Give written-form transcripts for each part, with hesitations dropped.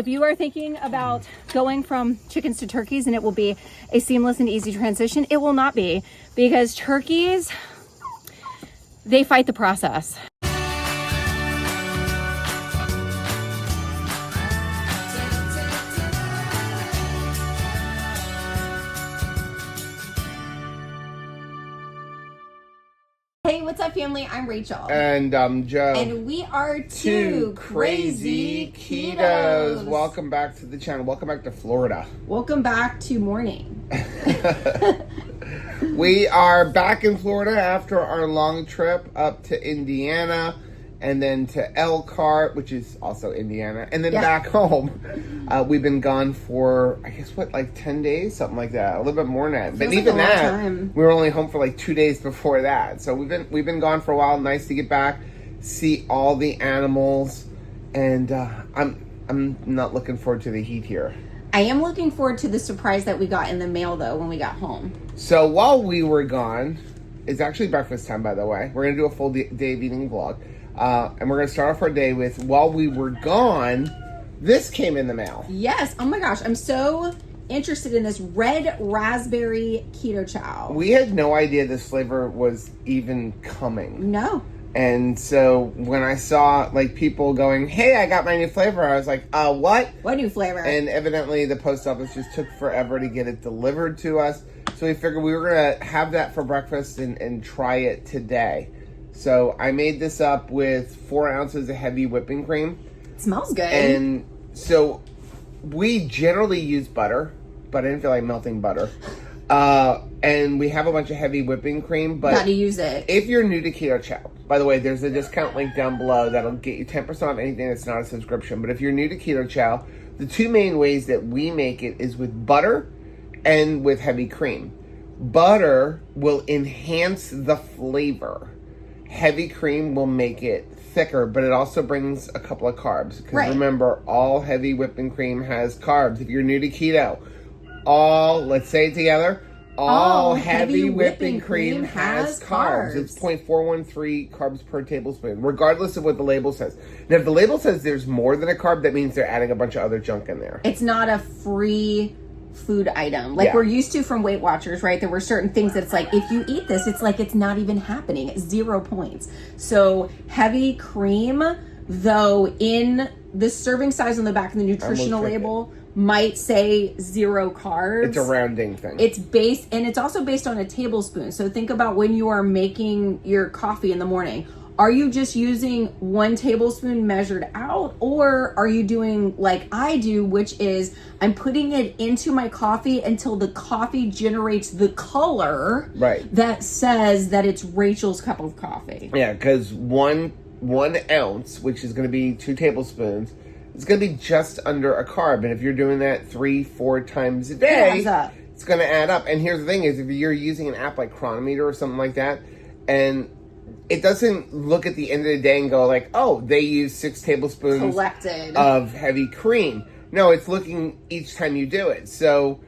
If you are thinking about going from chickens to turkeys and it will be a seamless and easy transition, it will not be, because turkeys, they fight the process. Hey, what's up, family? I'm Rachel. And I'm Joe. And we are two crazy ketos. Welcome back to the channel. Welcome back to Florida. Welcome back to morning. We are back in Florida after our long trip up to Indiana and then to Elkhart, which is also Indiana, and then back home. We've been gone for, I guess, like 10 days? Something like that. A little bit more than that. But even that, we were only home for like 2 days before that. So we've been gone for a while. Nice to get back, see all the animals, and I'm not looking forward to the heat here. I am looking forward to the surprise that we got in the mail, though, when we got home. So while we were gone, it's actually breakfast time, by the way. We're going to do a full day of eating vlog. And we're going to start off our day with, while we were gone, this came in the mail. Yes. Oh my gosh. I'm so interested in this red raspberry keto chow. We had no idea this flavor was even coming. No. And so when I saw like people going, hey, I got my new flavor, I was like, what? What new flavor? And evidently the post office just took forever to get it delivered to us. So we figured we were going to have that for breakfast and try it today. So I made this up with 4 ounces of heavy whipping cream. It smells good. And so we generally use butter, but I didn't feel like melting butter. And we have a bunch of heavy whipping cream. But gotta use it. If you're new to Keto Chow, by the way, there's a discount link down below that'll get you 10% off anything that's not a subscription. But if you're new to Keto Chow, the 2 main ways that we make it is with butter and with heavy cream. Butter will enhance the flavor. Heavy cream will make it thicker, but it also brings a couple of carbs. Because remember, all heavy whipping cream has carbs. If you're new to keto, let's say it together, all heavy whipping cream has carbs. It's 0.413 carbs per tablespoon, regardless of what the label says. Now, if the label says there's more than a carb, that means they're adding a bunch of other junk in there. It's not a free food item like we're used to from Weight Watchers, right? There were certain things that it's like, if you eat this, it's like it's not even happening. It's 0 points. So heavy cream, though, in the serving size on the back of the nutritional label might say 0 carbs. It's a rounding thing. It's also based on a tablespoon. So think about when you are making your coffee in the morning. Are you just using 1 tablespoon measured out, or are you doing like I do, which is I'm putting it into my coffee until the coffee generates the color that says that it's Rachel's cup of coffee? Yeah, because one ounce, which is going to be 2 tablespoons, it's going to be just under a carb. And if you're doing that 3-4 times a day, it's going to add up. And here's the thing is, if you're using an app like Chronometer or something like that, and it doesn't look at the end of the day and go like, oh, they use 6 tablespoons collected of heavy cream. No, it's looking each time you do it. So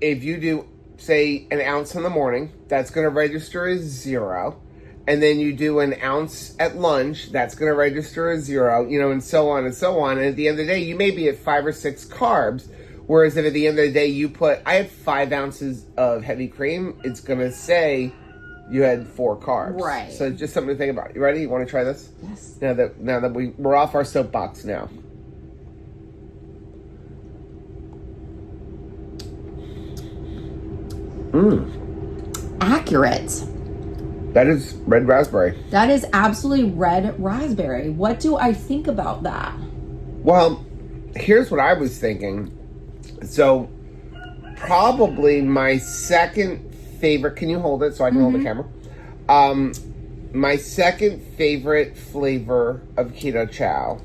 if you do, say, an ounce in the morning, that's going to register as 0. And then you do an ounce at lunch, that's going to register as 0, and so on and so on. And at the end of the day, you may be at 5 or 6 carbs. Whereas if at the end of the day I had 5 ounces of heavy cream, it's going to say you had 4 carbs. Right. So just something to think about. You ready? You want to try this? Yes. Now that we're off our soapbox now. Accurate. That is red raspberry. That is absolutely red raspberry. What do I think about that? Well, here's what I was thinking. So probably my second favorite, can you hold it so I can hold the camera? My second favorite flavor of Keto Chow,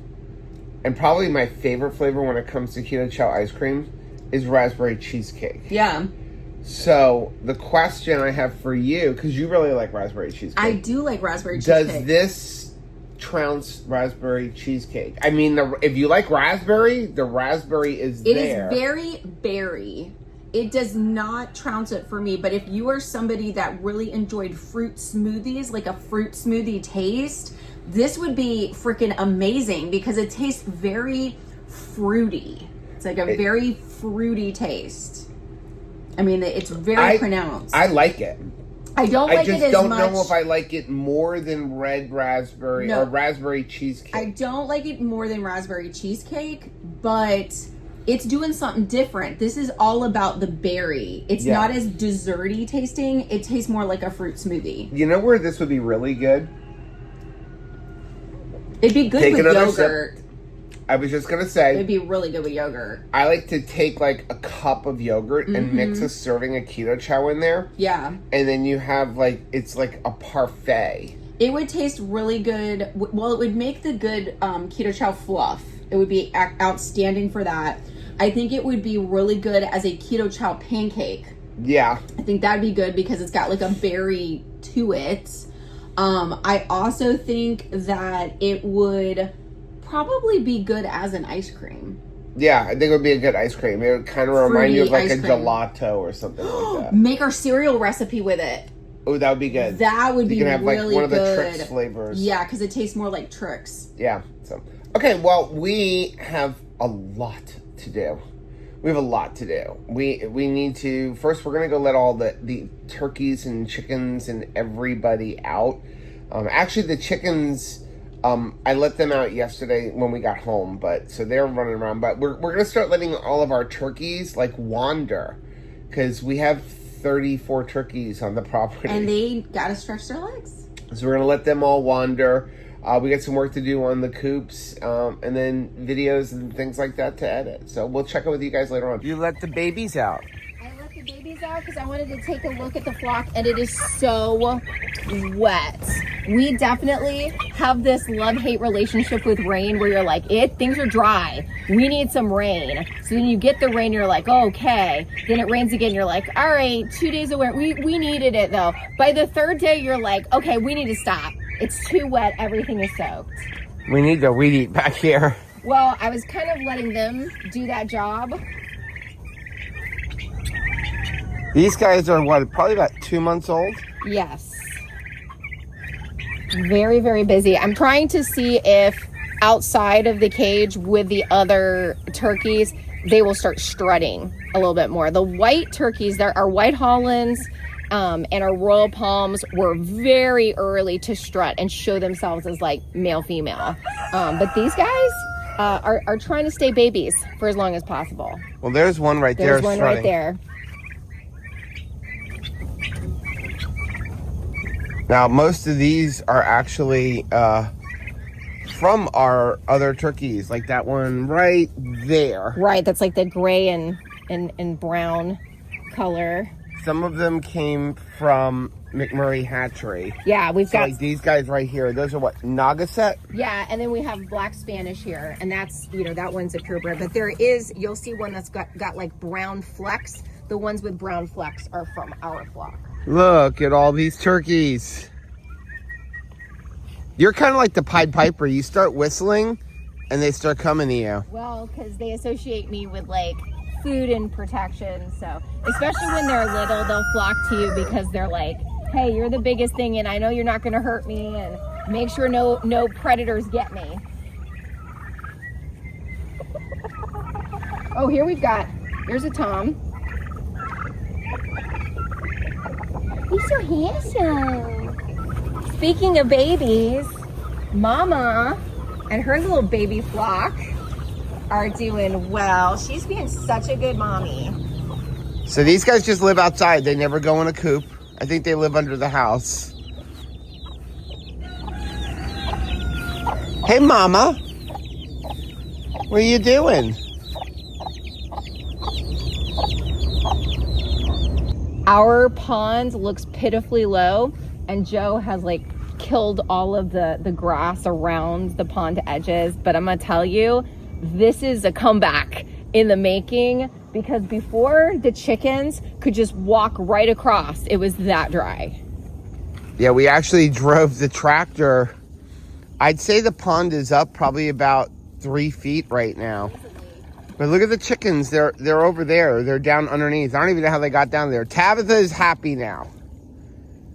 and probably my favorite flavor when it comes to Keto Chow ice cream, is raspberry cheesecake. Yeah. So the question I have for you, because you really like raspberry cheesecake. I do like raspberry cheesecake. Does this trounce raspberry cheesecake? I mean, if you like raspberry, the raspberry is there. It is very berry. It does not trounce it for me, but if you are somebody that really enjoyed fruit smoothies, like a fruit smoothie taste, this would be freaking amazing because it tastes very fruity. like a very fruity taste. I mean, it's very pronounced. I like it. I don't like it as much. I just don't know if I like it more than red raspberry or raspberry cheesecake. I don't like it more than raspberry cheesecake, but it's doing something different. This is all about the berry. It's not as desserty tasting. It tastes more like a fruit smoothie. You know where this would be really good? It'd be good with yogurt. I was just going to say. It'd be really good with yogurt. I like to take like a cup of yogurt and mix a serving of Keto Chow in there. Yeah. And then you have like, it's like a parfait. It would taste really good. Well, it would make the good Keto Chow fluff. It would be outstanding for that. I think it would be really good as a Keto Chow pancake. Yeah. I think that'd be good because it's got like a berry to it. I also think that it would probably be good as an ice cream. Yeah, I think it would be a good ice cream. It would kind of remind you of like a gelato or something like that. Make our cereal recipe with it. Oh, that would be good. That would be really good. You can have like one of the Trix flavors. Yeah, because it tastes more like Trix. Yeah. So okay, well, we have a lot to do. We have a lot to do. We need to first. We're gonna go let all the turkeys and chickens and everybody out. Actually, the chickens. I let them out yesterday when we got home, but so they're running around. But we're gonna start letting all of our turkeys like wander, because we have 34 turkeys on the property, and they gotta stretch their legs. So we're gonna let them all wander. We got some work to do on the coops, and then videos and things like that to edit. So we'll check in with you guys later on. You let the babies out. I let the babies out because I wanted to take a look at the flock, and it is so wet. We definitely have this love-hate relationship with rain where you're like, things are dry. We need some rain. So then you get the rain, you're like, oh, okay. Then it rains again, you're like, all right, 2 days away. We needed it though. By the third day, you're like, okay, we need to stop. It's too wet, everything is soaked. We need the weed eat back here. Well, I was kind of letting them do that job. These guys are what, probably about 2 months old? Yes. Very, very busy. I'm trying to see if outside of the cage with the other turkeys, they will start strutting a little bit more. The white turkeys, our white Hollands and our Royal Palms were very early to strut and show themselves as like male, female. But these guys are trying to stay babies for as long as possible. Well, there's one right there. There's one right there. Now, most of these are actually from our other turkeys, like that one right there. Right, that's like the gray and brown color. Some of them came from McMurray Hatchery. Yeah, we've got like these guys right here. Those are what, Nagaset? Yeah, and then we have black Spanish here, and that's, that one's a purebred. But there is, you'll see one that's got like brown flecks. The ones with brown flecks are from our flock. Look at all these turkeys. You're kind of like the Pied Piper. You start whistling and they start coming to you. Well, because they associate me with like food and protection. So especially when they're little, they'll flock to you because they're like, hey, you're the biggest thing and I know you're not going to hurt me, and make sure no predators get me. Oh, here's a Tom. He's so handsome. Speaking of babies, Mama and her little baby flock are doing well. She's being such a good mommy. So these guys just live outside. They never go in a coop. I think they live under the house. Hey, Mama. What are you doing? Our pond looks pitifully low, and Joe has like killed all of the grass around the pond edges. But I'm gonna tell you, this is a comeback in the making, because before the chickens could just walk right across, it was that dry. Yeah, we actually drove the tractor. I'd say the pond is up probably about 3 feet right now. But look at the chickens. They're over there. They're down underneath. I don't even know how they got down there. Tabitha is happy now.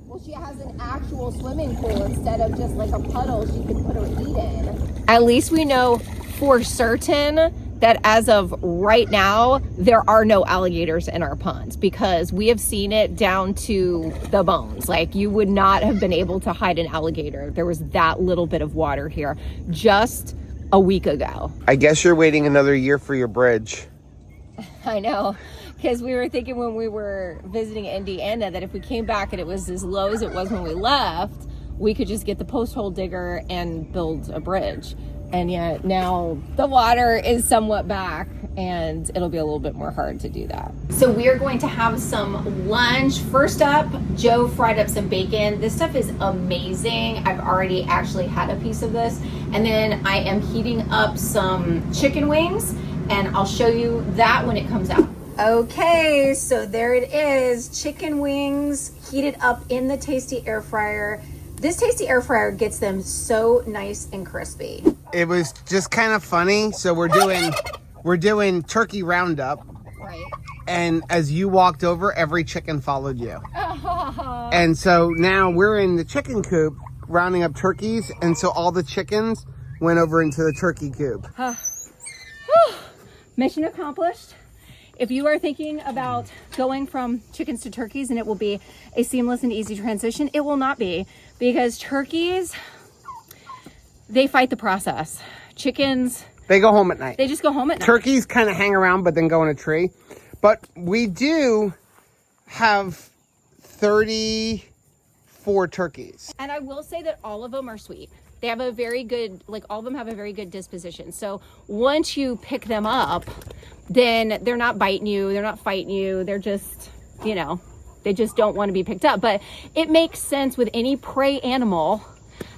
Well, she has an actual swimming pool instead of just like a puddle she could put her feet in. At least we know for certain that as of right now, there are no alligators in our ponds because we have seen it down to the bones. Like, you would not have been able to hide an alligator. There was that little bit of water here just a week ago. I guess you're waiting another year for your bridge. I know, because we were thinking when we were visiting Indiana that if we came back and it was as low as it was when we left, we could just get the post hole digger and build a bridge. And yet now the water is somewhat back and it'll be a little bit more hard to do that. So we are going to have some lunch. First up, Joe fried up some bacon. This stuff is amazing. I've already actually had a piece of this. And then I am heating up some chicken wings and I'll show you that when it comes out. Okay, so there it is. Chicken wings heated up in the Tasty air fryer. This Tasty air fryer gets them so nice and crispy. It was just kind of funny. So we're doing turkey roundup. Right. And as you walked over, every chicken followed you. And so now we're in the chicken coop rounding up turkeys. And so all the chickens went over into the turkey coop. Mission accomplished. If you are thinking about going from chickens to turkeys and it will be a seamless and easy transition, it will not be, because turkeys, they fight the process. Chickens, they go home at night. They just go home at night. Turkeys kind of hang around but then go in a tree. But we do have 34 turkeys. And I will say that all of them are sweet. They have a very good, like all of them have a very good disposition. So once you pick them up, then they're not biting you, they're not fighting you, they're just, you know, they just don't want to be picked up. But it makes sense with any prey animal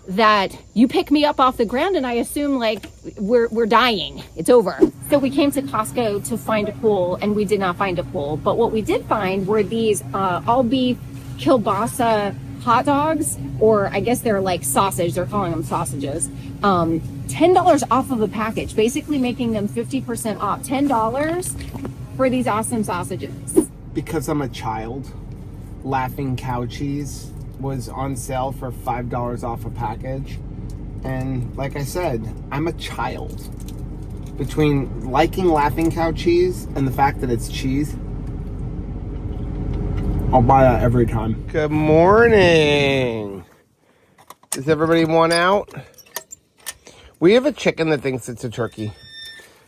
that you pick me up off the ground and I assume like we're dying, it's over. So we came to Costco to find a pool and we did not find a pool. But what we did find were these all beef kielbasa hot dogs, or I guess they're like sausage, they're calling them sausages. $10 off of a package, basically making them 50% off. $10 for these awesome sausages. Because I'm a child, Laughing Cow cheese was on sale for $5 off a package. And like I said, I'm a child. Between liking Laughing Cow cheese and the fact that it's cheese, I'll buy that every time. Good morning. Does everybody want out? We have a chicken that thinks it's a turkey.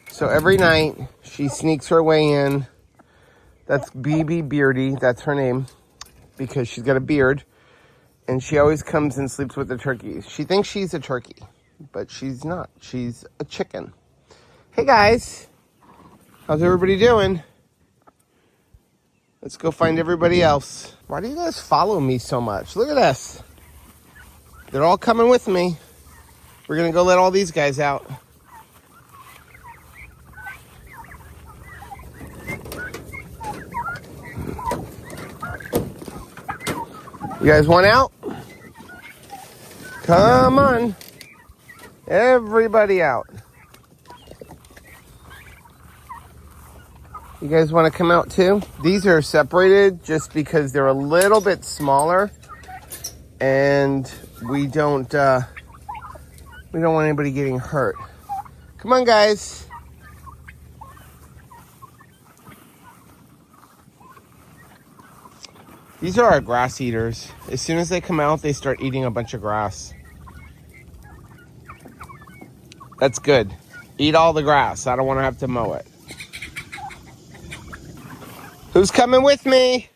So every night she sneaks her way in. That's BB Beardy, that's her name, because she's got a beard. And she always comes and sleeps with the turkeys. She thinks she's a turkey, but she's not. She's a chicken. Hey guys, how's everybody doing? Let's go find everybody else. Why do you guys follow me so much? Look at this. They're all coming with me. We're gonna go let all these guys out. You guys want out? Come on. Everybody out. You guys want to come out too? These are separated just because they're a little bit smaller, and we don't want anybody getting hurt. Come on, guys. These are our grass eaters. As soon as they come out, they start eating a bunch of grass. That's good. Eat all the grass. I don't want to have to mow it. Who's coming with me?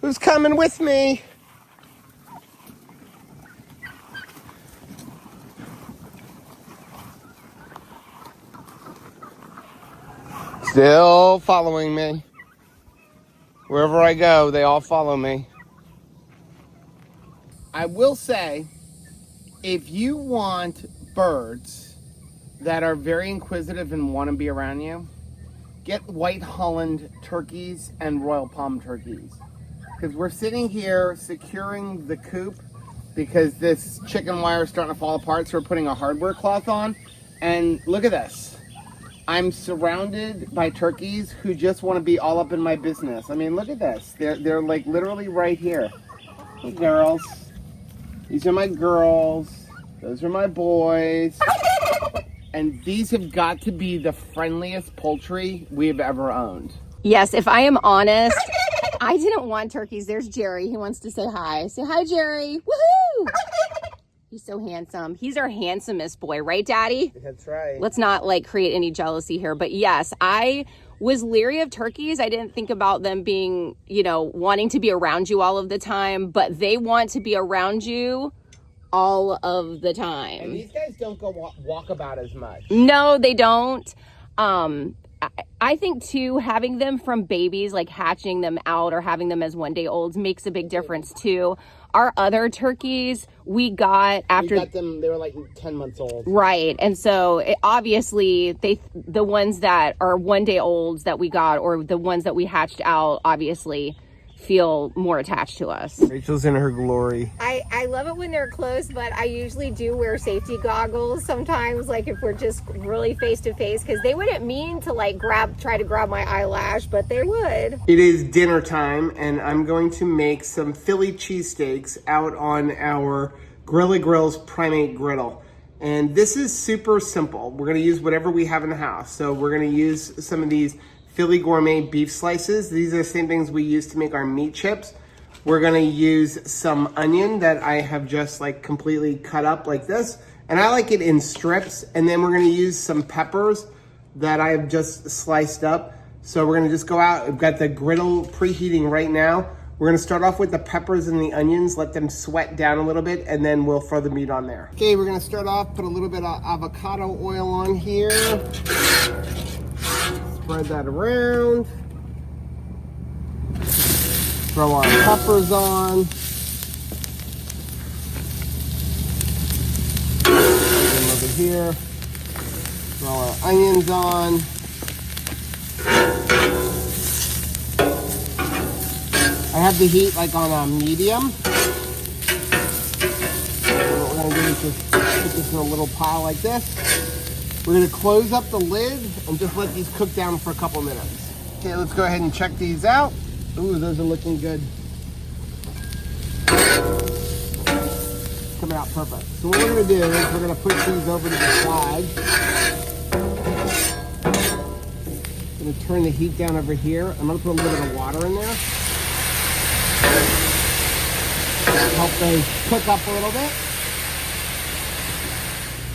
Who's coming with me? Still following me. Wherever I go, they all follow me. I will say, if you want birds that are very inquisitive and want to be around you, get white Holland turkeys and Royal Palm turkeys. Because we're sitting here securing the coop because this chicken wire is starting to fall apart, so we're putting a hardware cloth on. And look at this. I'm surrounded by turkeys who just want to be all up in my business. I mean, look at this. They're like literally right here. Hey, girls. These are my girls. Those are my boys. And these have got to be the friendliest poultry we have ever owned. Yes, if I am honest, I didn't want turkeys. There's Jerry. He wants to say hi. Say hi, Jerry. Woohoo! He's so handsome. He's our handsomest boy, right, Daddy? That's right. Let's not like create any jealousy here. But yes, I was leery of turkeys. I didn't think about them being, you know, wanting to be around you all of the time, but they want to be around you all of the time. And these guys don't go walk about as much. No, they don't. I think too, having them from babies, like hatching them out or having them as 1 day olds makes a big difference too. Our other turkeys we got after we got them, they were like 10 months old. Right. And so obviously the ones that are 1 day olds that we got, or the ones that we hatched out, obviously feel more attached to us. Rachel's in her glory. I love it when they're close, but I usually do wear safety goggles sometimes, like if we're just really face to face, because they wouldn't mean to like try to grab my eyelash, but they would. It is dinner time, and I'm going to make some Philly cheesesteaks out on our Grilla Grills Primate Griddle. And this is super simple. We're gonna use whatever we have in the house. So we're gonna use some of these Philly Gourmet beef slices. These are the same things we use to make our meat chips. We're gonna use some onion that I have just like completely cut up like this. And I like it in strips. And then we're gonna use some peppers that I have just sliced up. So we're gonna just go out. We've got the griddle preheating right now. We're gonna start off with the peppers and the onions, let them sweat down a little bit, and then we'll throw the meat on there. Okay, we're gonna start off, put a little bit of avocado oil on here. Spread that around. Throw our peppers on. Put them over here. Throw our onions on. I have the heat like on a medium. And what we're gonna do is just put this in a little pile like this. We're gonna close up the lid and just let these cook down for a couple minutes. Okay, let's go ahead and check these out. Ooh, those are looking good. Coming out perfect. So what we're gonna do is we're gonna put these over to the side. I'm gonna turn the heat down over here. I'm gonna put a little bit of water in there. Help those cook up a little bit.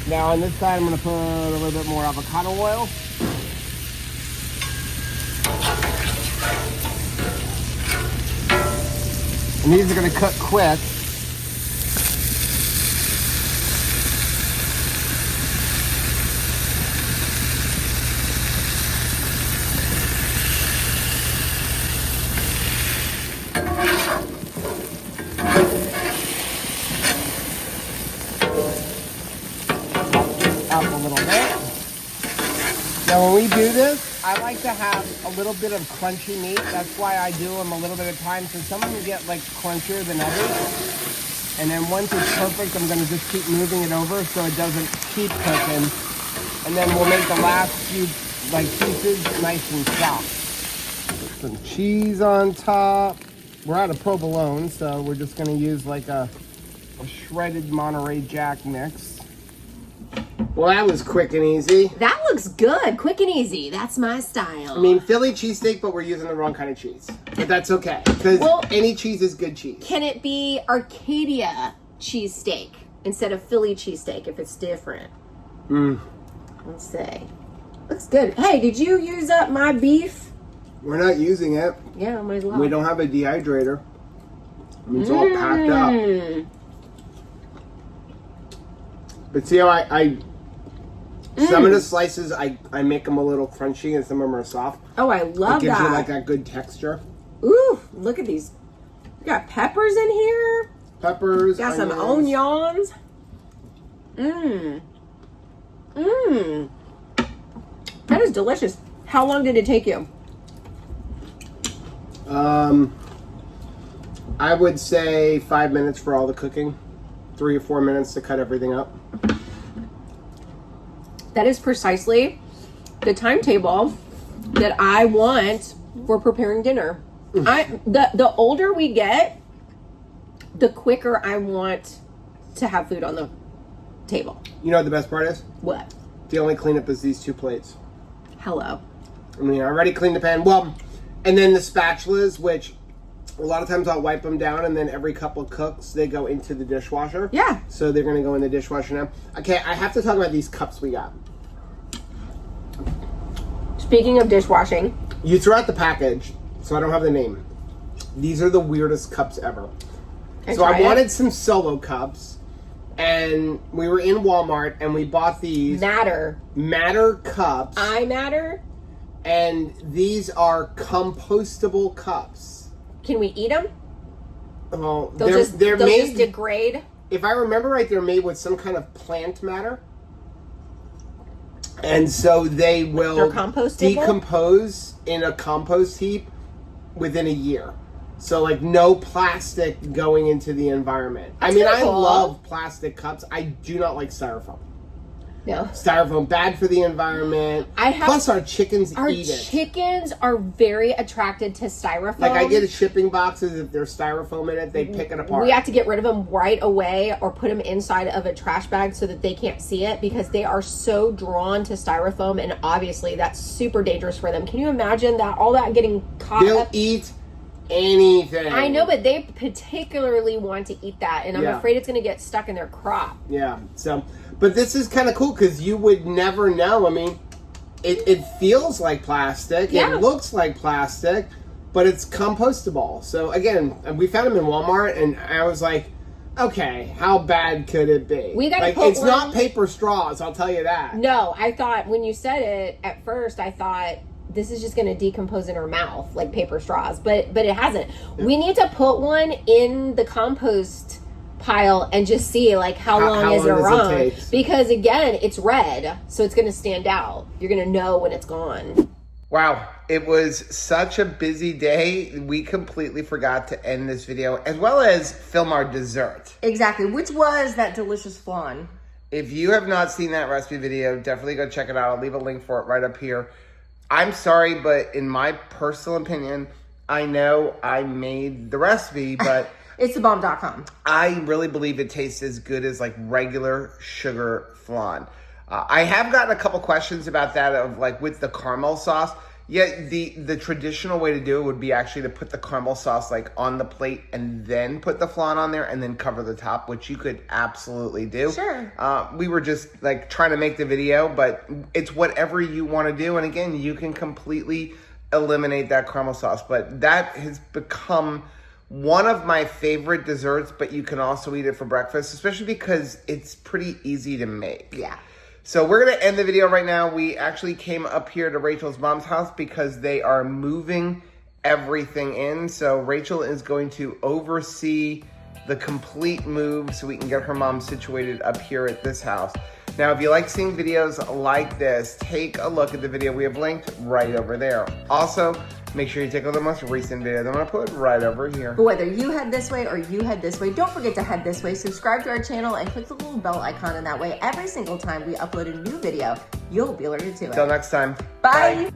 Now on this side, I'm going to put a little bit more avocado oil. And these are going to cook quick. Out a little bit. Now when we do this, I like to have a little bit of crunchy meat. That's why I do them a little bit at a time, so some of them get like crunchier than others. And then once it's perfect, I'm gonna just keep moving it over so it doesn't keep cooking. And then we'll make the last few like pieces nice and soft. Put some cheese on top. We're out of provolone, so we're just gonna use like a shredded Monterey Jack mix. Well, that was quick and easy. That looks good. Quick and easy. That's my style. I mean, Philly cheesesteak, but we're using the wrong kind of cheese. But that's okay, because any cheese is good cheese. Can it be Arcadia cheesesteak instead of Philly cheesesteak if it's different? Let's see. Looks good. Hey, did you use up my beef? We're not using it. Yeah, might as well. We don't have a dehydrator. I mean, it's all packed up. But see how some of the slices, I make them a little crunchy and some of them are soft. Oh, I love that. It gives you like that good texture. Ooh, look at these. We got peppers in here. Peppers, Got onions. some onions. That is delicious. How long did it take you? I would say 5 minutes for all the cooking. 3 or 4 minutes to cut everything up. That is precisely the timetable that I want for preparing dinner. The older we get, the quicker I want to have food on the table. You know what the best part is? What? The only cleanup is these 2 plates. Hello. I mean, I already cleaned the pan. Well, and then the spatulas, which a lot of times I'll wipe them down, and then every couple cooks, they go into the dishwasher. Yeah. So they're going to go in the dishwasher now. Okay, I have to talk about these cups we got. Speaking of dishwashing. You threw out the package, so I don't have the name. These are the weirdest cups ever. So I wanted some solo cups, and we were in Walmart, and we bought these Matter cups. I matter. And these are compostable cups. Can we eat them? Oh, They'll just degrade. If I remember right, they're made with some kind of plant matter. And so they will They're compostable? decompose in a compost heap within a year. So, like, no plastic going into the environment. That's I mean, kinda I cool. love plastic cups. I do not like styrofoam. No. Styrofoam, bad for the environment. Plus, our chickens eat it. Chickens are very attracted to styrofoam. Like, I get shipping boxes. If there's styrofoam in it, they pick it apart. We have to get rid of them right away or put them inside of a trash bag so that they can't see it because they are so drawn to styrofoam, and obviously that's super dangerous for them. Can you imagine that? All that getting caught They'll up? eat anything. I know, but they particularly want to eat that, and I'm Yeah. afraid it's going to get stuck in their crop. Yeah, so, but this is kind of cool because you would never know. I mean, it feels like plastic. Yeah. It looks like plastic, but it's compostable. So, again, we found them in Walmart, and I was like, okay, how bad could it be? We gotta like, put it's one- not paper straws, I'll tell you that. No, I thought when you said it at first, I thought this is just going to decompose in her mouth like paper straws, but it hasn't. We need to put one in the compost pile and just see like how long is it does it around, take? because again, it's red, so it's going to stand out. You're going to know when it's gone. Wow, it was such a busy day. We completely forgot to end this video as well as film our dessert. Exactly, which was that delicious flan. If you have not seen that recipe video, definitely go check it out. I'll leave a link for it right up here. I'm sorry, but in my personal opinion, I know I made the recipe, but It's thebomb.com. I really believe it tastes as good as like regular sugar flan. I have gotten a couple questions about that of like with the caramel sauce. Yeah, the traditional way to do it would be actually to put the caramel sauce like on the plate and then put the flan on there and then cover the top, which you could absolutely do. Sure. We were just like trying to make the video, but it's whatever you want to do. And again, you can completely eliminate that caramel sauce, but that has become one of my favorite desserts, but you can also eat it for breakfast, especially because it's pretty easy to make. Yeah. So we're going to end the video right now. We actually came up here to Rachel's mom's house because they are moving everything in. So Rachel is going to oversee the complete move so we can get her mom situated up here at this house. Now, if you like seeing videos like this, take a look at the video we have linked right over there. Also, make sure you take a look at the most recent video that I'm going to put right over here. But whether you head this way or you head this way, don't forget to head this way, subscribe to our channel, and click the little bell icon, and that way every single time we upload a new video, you'll be alerted to it. Until next time. Bye.